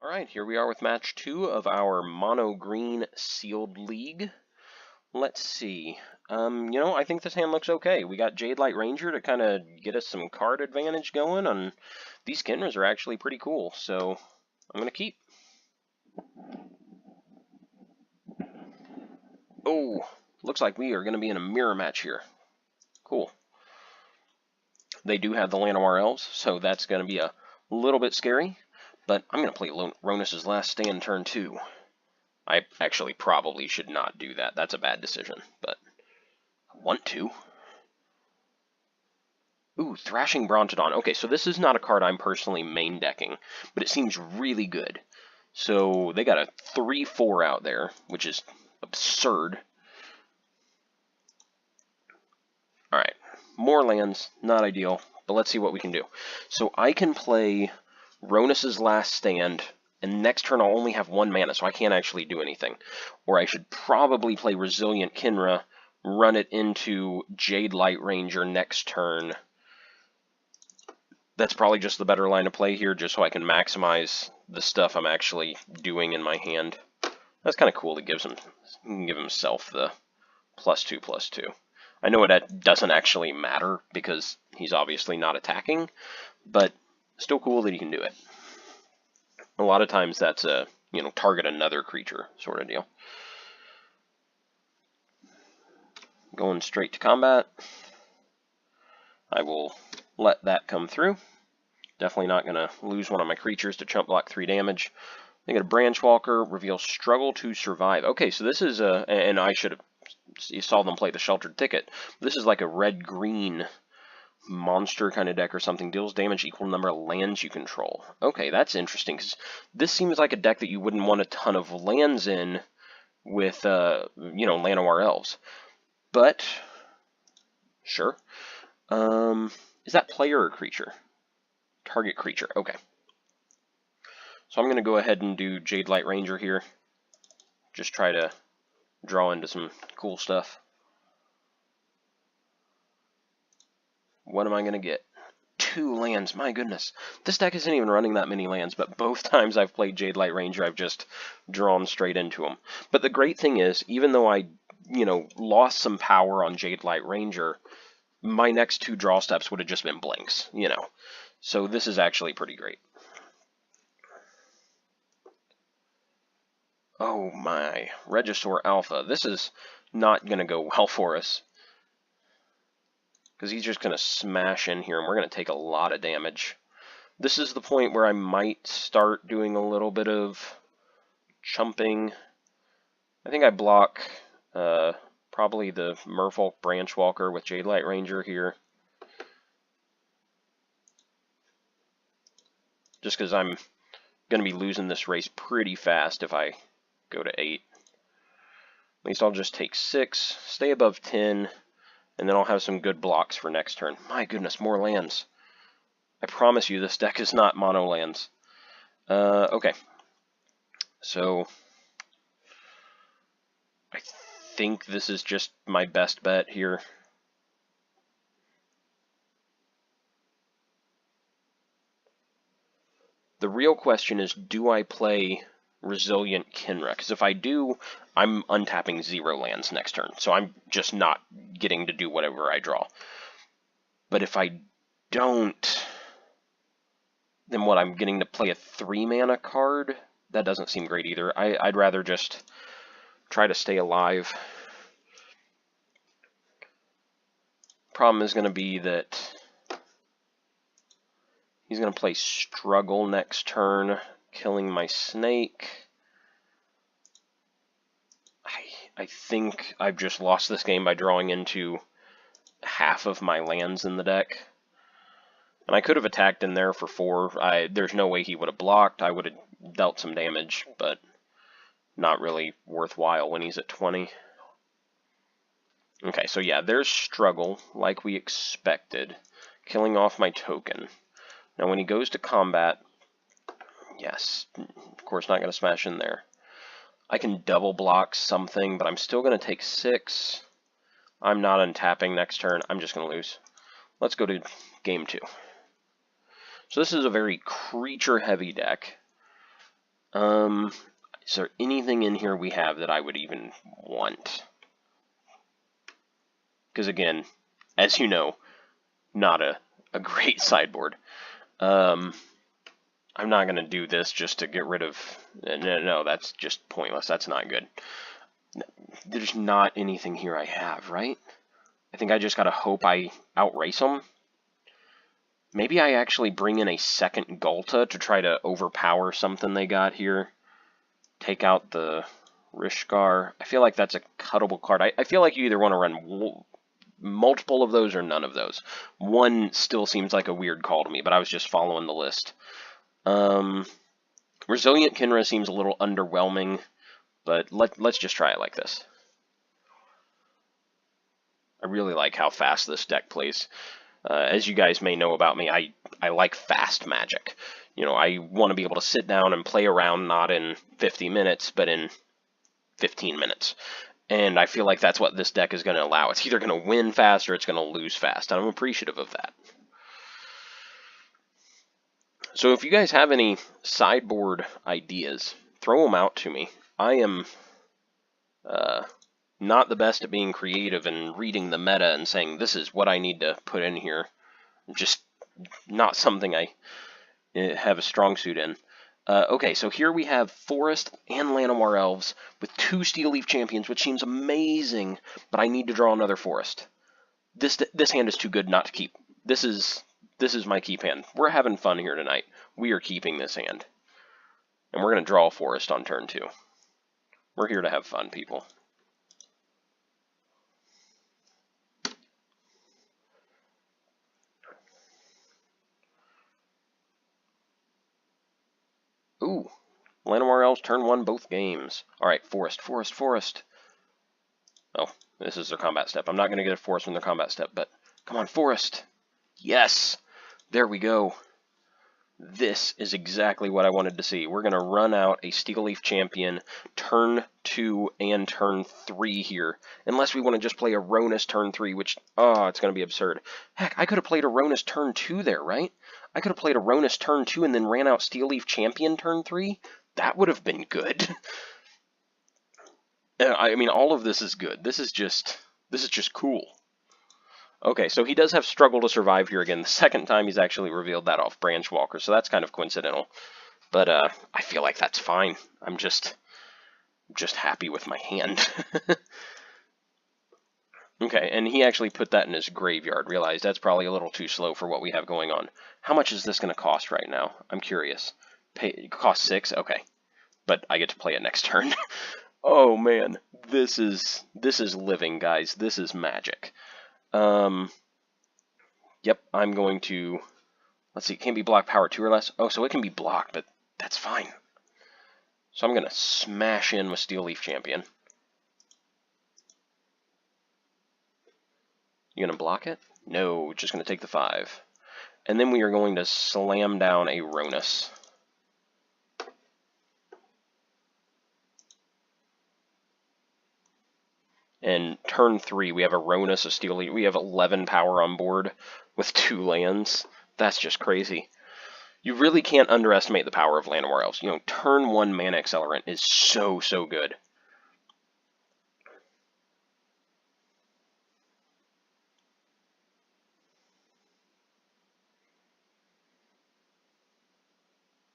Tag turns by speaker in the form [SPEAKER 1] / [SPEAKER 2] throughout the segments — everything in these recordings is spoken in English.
[SPEAKER 1] Alright, here we are with match 2 of our Mono Green Sealed League. Let's see. I think this hand looks okay. We got Jade Light Ranger to kind of get us some card advantage going, and these Kinras are actually pretty cool, so I'm going to keep. Oh, looks like we are going to be in a mirror match here. Cool. They do have the Llanowar Elves, so that's going to be a little bit scary. But I'm going to play Ronus's Last Stand turn 2. I actually probably should not do that. That's a bad decision, but I want to. Ooh, Thrashing Brontodon. Okay, so this is not a card I'm personally main decking, but it seems really good. So they got a 3/4 out there, which is absurd. Alright, more lands, not ideal, but let's see what we can do. So I can play Ronus's Last Stand, and next turn I'll only have 1 mana, so I can't actually do anything. Or I should probably play Resilient Kinra, run it into Jade Light Ranger next turn. That's probably just the better line of play here, just so I can maximize the stuff I'm actually doing in my hand. That's kind of cool. It gives him, he can give himself the +2/+2. I know that doesn't actually matter because he's obviously not attacking, but still cool that he can do it. A lot of times that's a, target another creature sort of deal. Going straight to combat. I will let that come through. Definitely not going to lose one of my creatures to chump block 3 damage. They get a Branchwalker, reveal Struggle to Survive. Okay, so this is a, and I should have, you saw them play the Sheltered Ticket. This is like a red-green monster kind of deck or something. Deals damage equal to the number of lands you control. Okay, that's interesting, because this seems like a deck that you wouldn't want a ton of lands in with, Llanowar Elves. But, sure. Is that player or creature? Target creature, okay. So I'm going to go ahead and do Jade Light Ranger here. Just try to draw into some cool stuff. What am I going to get? 2 lands, my goodness. This deck isn't even running that many lands, but both times I've played Jade Light Ranger, I've just drawn straight into them. But the great thing is, even though I, lost some power on Jade Light Ranger, my next 2 draw steps would have just been blinks, So this is actually pretty great. Oh my, Regisaur Alpha. This is not going to go well for us, because he's just going to smash in here, and we're going to take a lot of damage. This is the point where I might start doing a little bit of chumping. I think I block probably the Merfolk Branchwalker with Jade Light Ranger here. Just because I'm going to be losing this race pretty fast if I go to 8. At least I'll just take 6, stay above 10, and then I'll have some good blocks for next turn. My goodness, more lands. I promise you this deck is not mono lands. Okay. So I think this is just my best bet here. The real question is, do I play Resilient Kinra? Because if I do, I'm untapping 0 lands next turn, so I'm just not getting to do whatever I draw. But if I don't, then what, I'm getting to play a 3-mana card? That doesn't seem great either. I'd rather just try to stay alive. Problem is going to be that he's going to play Struggle next turn, killing my snake. I think I've just lost this game by drawing into half of my lands in the deck. And I could have attacked in there for 4. There's no way he would have blocked. I would have dealt some damage, but not really worthwhile when he's at 20. Okay, so yeah, there's Struggle, like we expected, killing off my token. Now when he goes to combat, yes, of course not going to smash in there. I can double block something, but I'm still going to take 6. I'm not untapping next turn. I'm just going to lose. Let's go to game 2. So this is a very creature-heavy deck. Is there anything in here we have that I would even want? Because again, as you know, not a great sideboard. I'm not going to do this just to get rid of... No, that's just pointless. That's not good. There's not anything here I have, right? I think I just got to hope I outrace them. Maybe I actually bring in a second Ghalta to try to overpower something they got here. Take out the Rishkar. I feel like that's a cuttable card. I feel like you either want to run multiple of those or none of those. One still seems like a weird call to me, but I was just following the list. Resilient Kinra seems a little underwhelming, but let's just try it like this. I really like how fast this deck plays. As you guys may know about me, I like fast Magic. You know, I want to be able to sit down and play around, not in 50 minutes, but in 15 minutes. And I feel like that's what this deck is going to allow. It's either going to win fast or it's going to lose fast. And I'm appreciative of that. So if you guys have any sideboard ideas, throw them out to me. I am not the best at being creative and reading the meta and saying, this is what I need to put in here. Just not something I have a strong suit in. Okay, so here we have Forest and Llanowar Elves with 2 Steel Leaf Champions, which seems amazing, but I need to draw another Forest. This hand is too good not to keep. This is my keep hand. We're having fun here tonight. We are keeping this hand. And we're going to draw a Forest on turn 2. We're here to have fun, people. Ooh, Llanowar Elves turn 1 both games. Alright, Forest, Forest, Forest. Oh, this is their combat step. I'm not going to get a Forest from their combat step, but come on, Forest. Yes, there we go. This is exactly what I wanted to see. We're going to run out a Steel Leaf Champion turn 2 and turn 3 here. Unless we want to just play Aronis turn 3, which, oh, it's going to be absurd. Heck, I could have played Aronis turn 2 there, right? I could have played Aronis turn 2 and then ran out Steel Leaf Champion turn 3. That would have been good. I mean, all of this is good. This is just cool. Okay, so he does have Struggle to Survive here again. The second time he's actually revealed that off Branchwalker, so that's kind of coincidental. But I feel like that's fine. I'm just happy with my hand. Okay, and he actually put that in his graveyard. Realized that's probably a little too slow for what we have going on. How much is this going to cost right now? I'm curious. Cost 6? Okay. But I get to play it next turn. Oh man, this is living, guys. This is magic. Yep, I'm going to, let's see, it can't be blocked power 2 or less. Oh, so it can be blocked, but that's fine. So I'm going to smash in with Steel Leaf Champion. You going to block it? No, just going to take the 5. And then we are going to slam down a Aronis. And turn 3, we have Aronis, a Steel Leaf. We have 11 power on board with 2 lands. That's just crazy. You really can't underestimate the power of Llanowar Elves. You know, turn 1 mana accelerant is so good.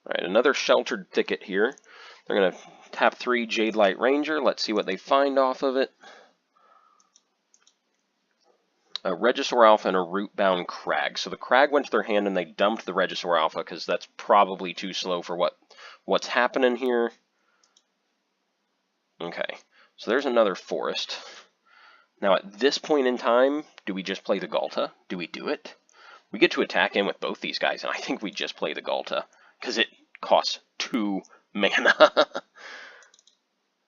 [SPEAKER 1] Alright, another Sheltered Thicket here. They're going to tap 3 Jade Light Ranger. Let's see what they find off of it. A Regisaur Alpha and a Rootbound Crag. So the Crag went to their hand and they dumped the Regisaur Alpha because that's probably too slow for what's happening here. Okay, so there's another Forest. Now at this point in time, do we just play the Ghalta? Do we do it? We get to attack in with both these guys, and I think we just play the Ghalta because it costs 2 mana.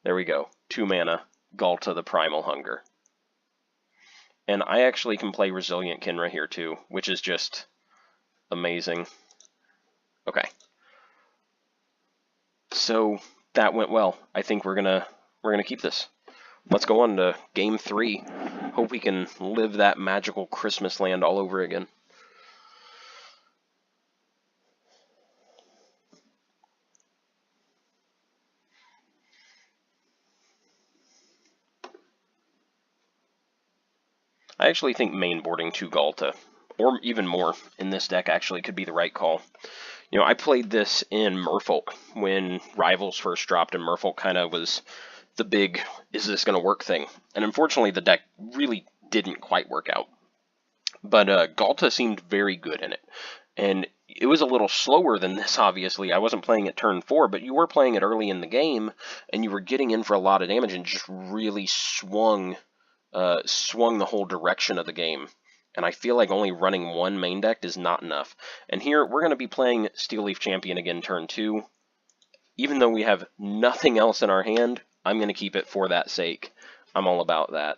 [SPEAKER 1] There we go, 2 mana, Ghalta the Primal Hunger. And I actually can play Resilient Kinra here too, which is just amazing. Okay. So that went well. I think we're gonna keep this. Let's go on to game 3. Hope we can live that magical Christmas land all over again. I actually think mainboarding 2 Galta, or even more, in this deck actually could be the right call. You know, I played this in Merfolk when Rivals first dropped, and Merfolk kind of was the big, is this going to work thing? And unfortunately, the deck really didn't quite work out. But Galta seemed very good in it. And it was a little slower than this, obviously. I wasn't playing it turn 4, but you were playing it early in the game, and you were getting in for a lot of damage and just really swung the whole direction of the game. And I feel like only running 1 main deck is not enough. And here, we're going to be playing Steel Leaf Champion again turn 2. Even though we have nothing else in our hand, I'm going to keep it for that sake. I'm all about that.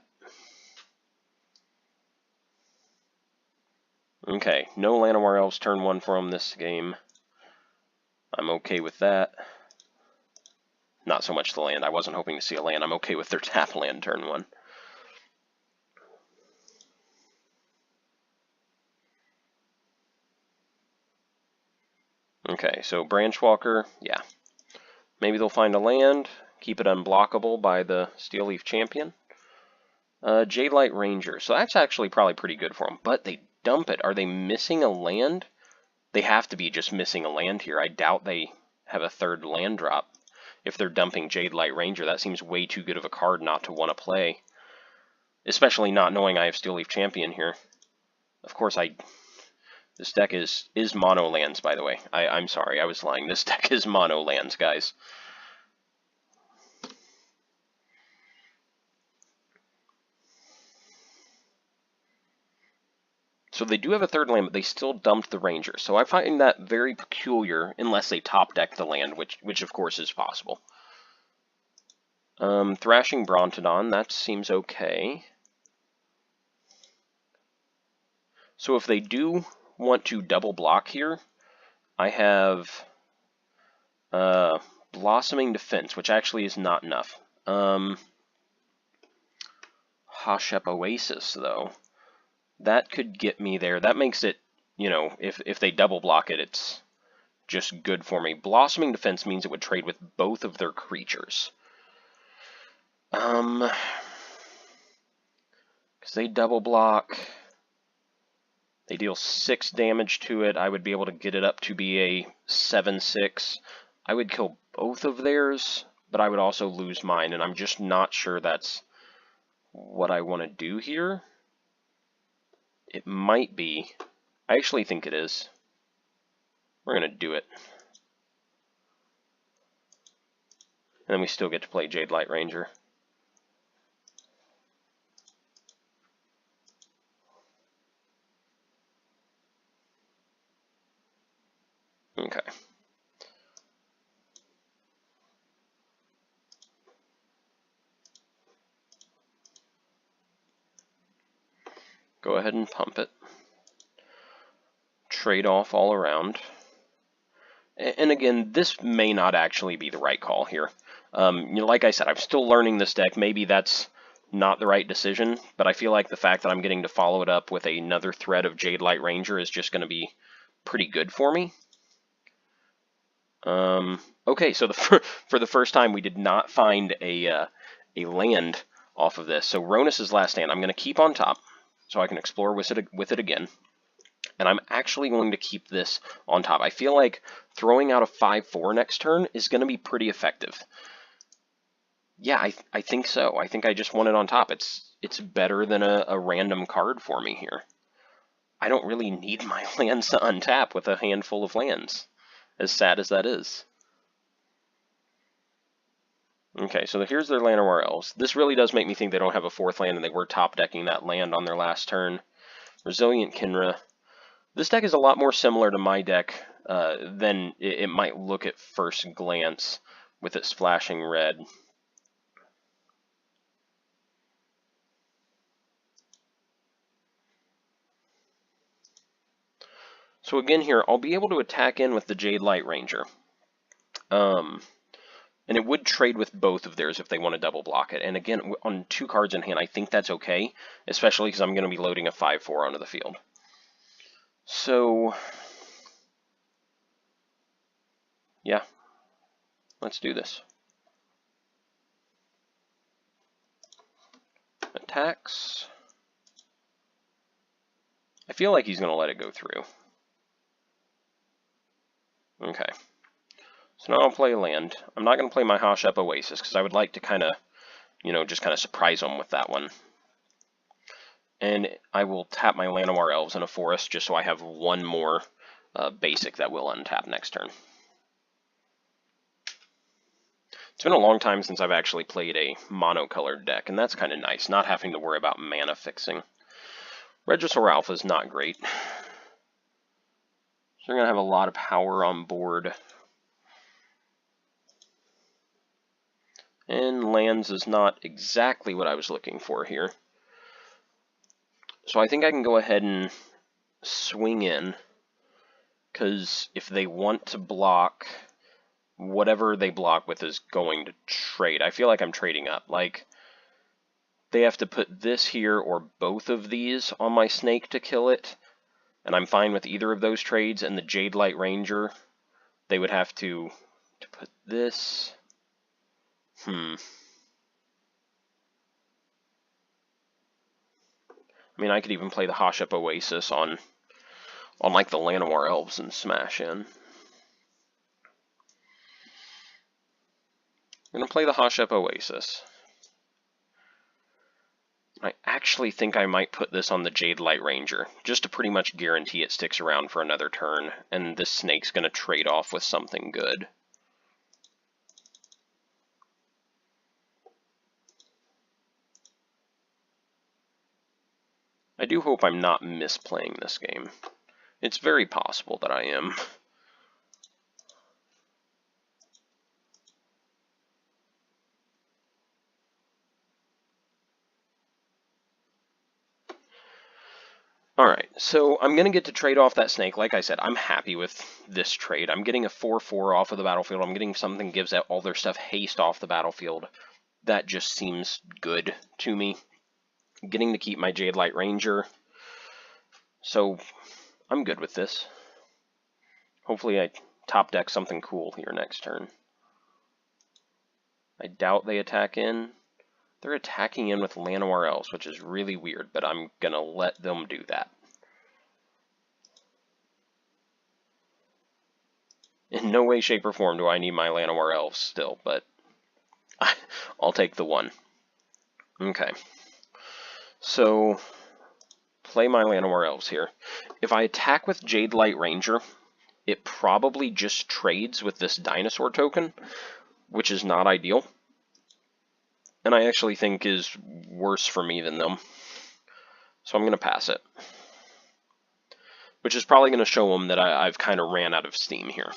[SPEAKER 1] Okay, no Llanowar Elves turn 1 from this game. I'm okay with that. Not so much the land. I wasn't hoping to see a land. I'm okay with their tap land turn 1. Okay, so Branchwalker, yeah. Maybe they'll find a land, keep it unblockable by the Steel Leaf Champion. Jadelight Ranger, so that's actually probably pretty good for them, but they dump it. Are they missing a land? They have to be just missing a land here. I doubt they have a 3rd land drop. If they're dumping Jadelight Ranger, that seems way too good of a card not to want to play. Especially not knowing I have Steel Leaf Champion here. Of course, this deck is mono lands, by the way. I'm sorry, I was lying. This deck is mono lands, guys. So they do have a 3rd land, but they still dumped the Ranger. So I find that very peculiar, unless they top deck the land, which of course is possible. Thrashing Brontodon, that seems okay. So if they do want to double block here, I have Blossoming Defense, which actually is not enough. Hashep Oasis, though. That could get me there. That makes it, you know, if they double block it, it's just good for me. Blossoming Defense means it would trade with both of their creatures. Because they double block, they deal 6 damage to it. I would be able to get it up to be a 7/6. I would kill both of theirs, but I would also lose mine, and I'm just not sure that's what I want to do here. It might be. I actually think it is. We're going to do it. And then we still get to play Jadelight Ranger. Okay. Go ahead and pump it. Trade off all around. And again, this may not actually be the right call here. You know, like I said, I'm still learning this deck. Maybe that's not the right decision, but I feel like the fact that I'm getting to follow it up with another thread of Jadelight Ranger is just going to be pretty good for me. Okay, so for the first time, we did not find a land off of this. So Ronus' last stand, I'm going to keep on top so I can explore with it again. And I'm actually going to keep this on top. I feel like throwing out a 5/4 next turn is going to be pretty effective. Yeah, I think so. I think I just want it on top. It's better than a random card for me here. I don't really need my lands to untap with a handful of lands, as sad as that is. Okay, so here's their Llanowar Elves. This really does make me think they don't have a 4th land, and they were top decking that land on their last turn. Resilient Kinra. This deck is a lot more similar to my deck than it might look at first glance with it splashing red. So again here, I'll be able to attack in with the Jadelight Ranger. And it would trade with both of theirs if they want to double block it. And again, on 2 cards in hand, I think that's okay, especially because I'm going to be loading a 5/4 onto the field. So, yeah, let's do this. Attacks. I feel like he's going to let it go through. Okay. So now I'll play land. I'm not going to play my Hashep Oasis because I would like to kind of, just kind of surprise him with that one. And I will tap my Llanowar Elves in a forest just so I have one more basic that will untap next turn. It's been a long time since I've actually played a mono-colored deck, and that's kind of nice, not having to worry about mana fixing. Regisaur Alpha is not great. So they're going to have a lot of power on board. And lands is not exactly what I was looking for here. So I think I can go ahead and swing in, because if they want to block, whatever they block with is going to trade. I feel like I'm trading up. Like, they have to put this here or both of these on my snake to kill it, and I'm fine with either of those trades. And the Jade Light Ranger, they would have to put this. I mean, I could even play the Hashep Oasis on like the Llanowar Elves and smash in. I'm going to play the Hashep Oasis. I actually think I might put this on the Jade Light Ranger, just to pretty much guarantee it sticks around for another turn, and this snake's going to trade off with something good. I do hope I'm not misplaying this game. It's very possible that I am. Alright, so I'm going to get to trade off that snake. Like I said, I'm happy with this trade. I'm getting a 4/4 off of the battlefield. I'm getting something that gives all their stuff haste off the battlefield. That just seems good to me. Getting to keep my Jade Light Ranger. So, I'm good with this. Hopefully I top deck something cool here next turn. I doubt they attack in. They're attacking in with Llanowar Elves, which is really weird, but I'm going to let them do that. In no way, shape, or form do I need my Llanowar Elves still, but I'll take the one. Okay. So, play my Llanowar Elves here. If I attack with Jade Light Ranger, it probably just trades with this dinosaur token, which is not ideal. And I actually think is worse for me than them. So I'm going to pass it. Which is probably going to show them that I've kind of ran out of steam here.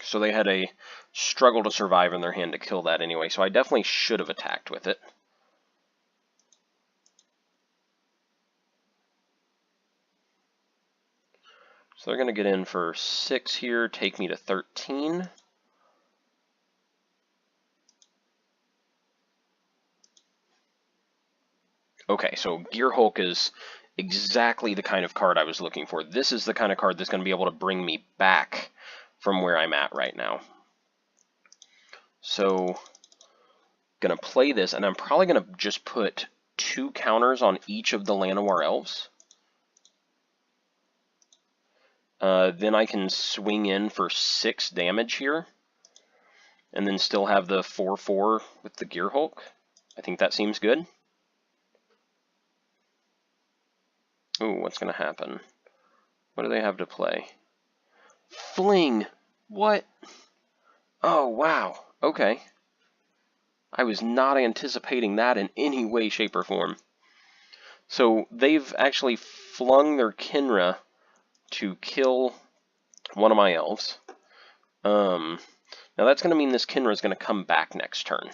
[SPEAKER 1] So they had a struggle to survive in their hand to kill that anyway, so I definitely should have attacked with it. So they're going to get in for 6 here, take me to 13. Okay, so Gear Hulk is exactly the kind of card I was looking for. This is the kind of card that's going to be able to bring me back from where I'm at right now. So, going to play this, and I'm probably going to just put 2 counters on each of the Llanowar Elves. Then I can swing in for 6 damage here, and then still have the 4/4 with the Gear Hulk. I think that seems good. Ooh, what's going to happen? What do they have to play? Fling! What? Oh, wow. Okay. I was not anticipating that in any way, shape, or form. So they've actually flung their Kinra to kill one of my elves. Now that's going to mean this Kinra is going to come back next turn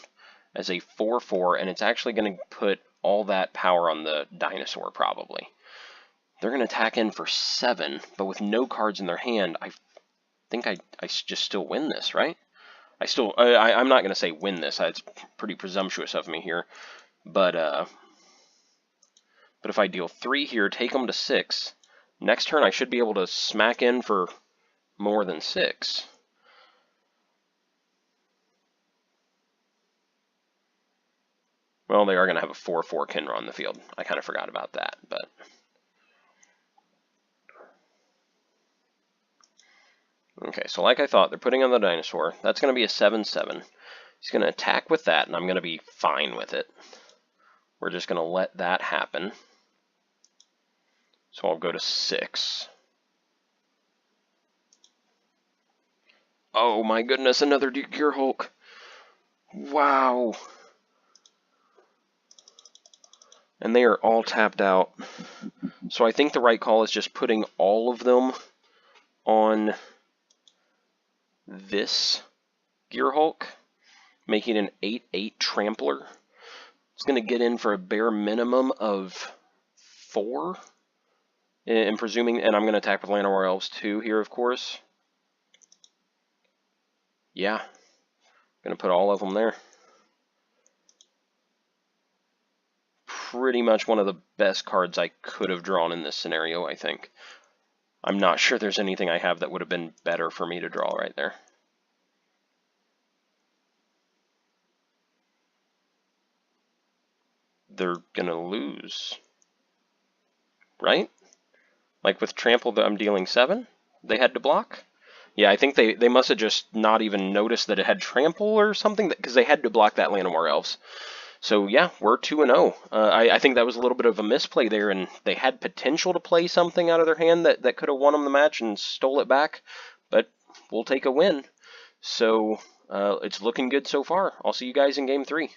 [SPEAKER 1] as a 4/4, and it's actually going to put all that power on the dinosaur, probably. They're going to attack in for 7, but with no cards in their hand, I think I just still win this, right? I'm not going to say win this. It's pretty presumptuous of me here. But if I deal 3 here, take them to 6, next turn I should be able to smack in for more than 6. Well, they are going to have a 4/4 Kinra on the field. I kind of forgot about that, but... Okay, so like I thought, they're putting on the dinosaur. That's going to be a 7/7. He's going to attack with that, and I'm going to be fine with it. We're just going to let that happen. So I'll go to 6. Oh my goodness, another Gear Hulk. Wow. And they are all tapped out. So I think the right call is just putting all of them on this Gear Hulk, making an 8/8 Trampler. It's going to get in for a bare minimum of 4. And presuming, and I'm going to attack with Llanowar Elves too here, of course. Yeah. Going to put all of them there. Pretty much one of the best cards I could have drawn in this scenario, I think. I'm not sure there's anything I have that would have been better for me to draw right there. They're going to lose. Right? Like with Trample, I'm dealing 7? They had to block? Yeah, I think they must have just not even noticed that it had Trample or something, because they had to block that Llanowar Elves. So yeah, we're 2-0. I think that was a little bit of a misplay there, and they had potential to play something out of their hand that could have won them the match and stole it back, but we'll take a win. So it's looking good so far. I'll see you guys in Game 3.